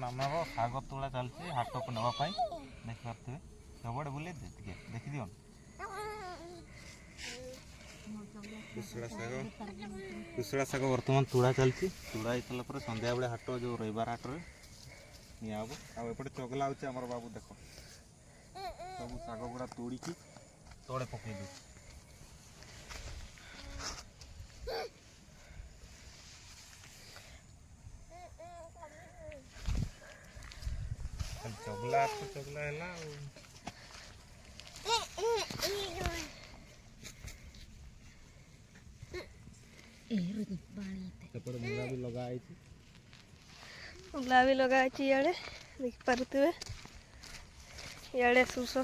ଆମର ଶାଗ ତୋଳା ଚାଲିଛି ହାଟକୁ ନେବା ପାଇଁ ଦେଖିପାରୁଥିବେ ସବୁଆଡ଼େ ବୁଲେଇ ଟିକେ ଦେଖିଦିଅ କୁଶଳା ଶାଗ ବର୍ତ୍ତମାନ ତୁଳା ଚାଲିଛି ତୁଳା ହେଇସାରିଲା ପରେ ସନ୍ଧ୍ୟାବେଳେ ହାଟ ଯେଉଁ ରବିବାର ହାଟରେ ନିଆ ହେବ ଆଉ ଏପଟେ ଚଗଲା ହେଉଛି ଆମର ବାବୁ ଦେଖ ସବୁ ଶାଗ ଗୁଡ଼ା ତୋଳିକି ତଳେ ପକେଇ ଦେଉଛି ଚଗଲା ତ ଚଗଲା ହେଲା ଆଉ ସେପଟେ ମୂଳା ବି ଲଗା ହେଇଛି ଇଆଡ଼େ ଦେଖିପାରୁଥିବେ ଇଆଡ଼େ ସୋରିଷ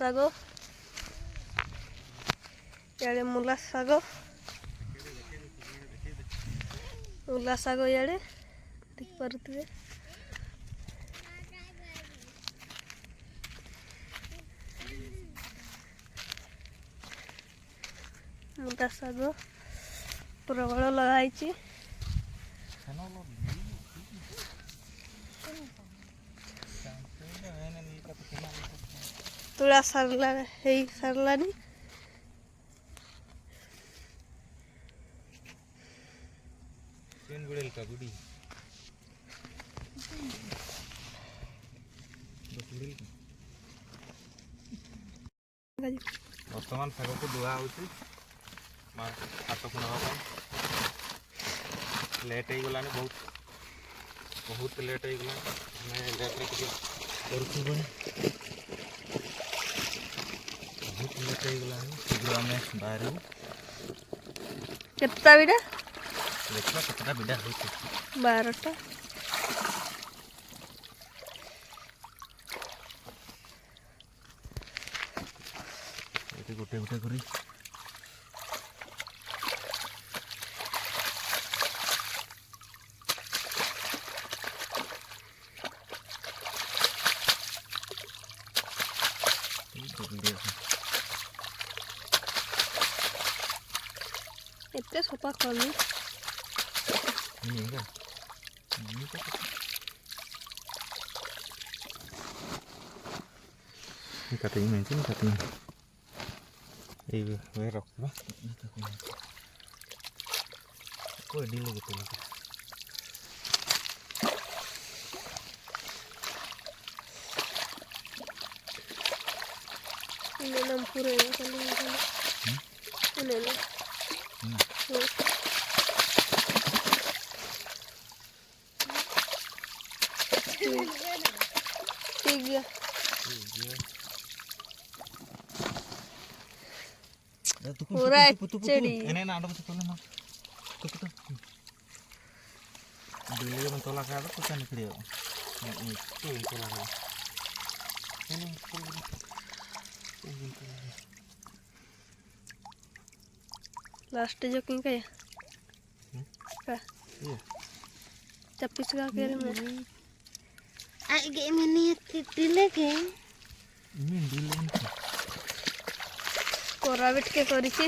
ଶାଗ ଇଆଡ଼େ ମୂଲା ଶାଗ ଇଆଡ଼େ ଦେଖିପାରୁଥିବେ ମୂଲା ଶାଗ ପ୍ରବଳ ଲଗା ହେଇଛି ତୁଳା ହେଇ ସାରିଲାଣି ବର୍ତ୍ତମାନ ଶାଗକୁ ଧୁଆ ହେଉଛି ହାଟକୁ ନେବା ପାଇଁ ଲେଟ୍ ହେଇଗଲାଣି ବହୁତ ଲେଟ୍ ହେଇଗଲାଣି ଆମେ ଲେଟ୍ରେ ଟିକେ କରୁଛୁ ପୁଣି ବହୁତ ଲେଟ୍ ହେଇଗଲାଣି ଶୀଘ୍ର ଆମେ ବାହାରିବୁ କେତେଟା ବିଡ଼ା ଦେଖିବା କେତେଟା ବିଡ଼ା ହେଉଛି 12ଟା ଏଠି ଗୋଟେ ଗୋଟେ କରି ଏତେ ସଫା କଲି cutting này chứ cutting đi về rọc đó có đi luôn cái ini nampure ya kali ini tiga Urat ceri. Ini nak ada betul nak. Tuh. Dulu yang tolak ada tu kan dia. Ini tu tolak. Ini Last joking kayak. Kah? Iya. Capis kah kirim ya? Age ini titile ke? Ini dulu. कोरा bit के करी छी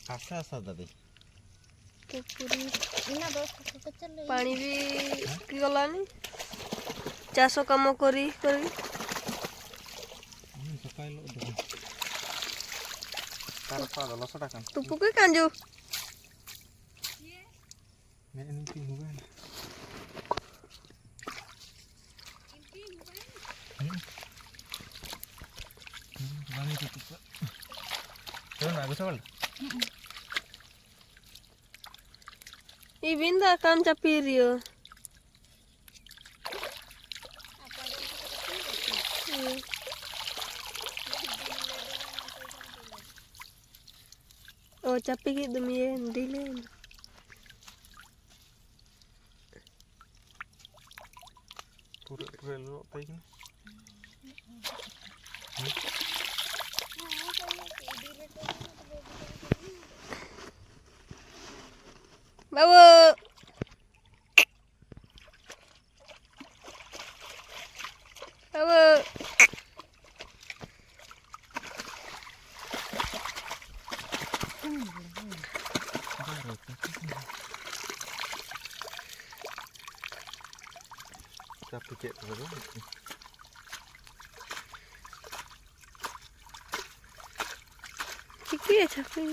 आशा आशा दादी तो पूरी ना दोस्त को चले पानी भी की गलानी चासो काम करी सकाळ लो दे तार पाद लसडा कान तू पुके कांजू मैं इनकी मोबाइल ई बिंदा कान चपीरियो ओ चपी की तुम ये दिले पूरे लो तई बाबू चापी चेक करो ठीक है छपी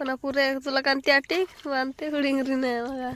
कोणा पुरे तुला कांती आटी वांते हुडिंगरी नाही बघा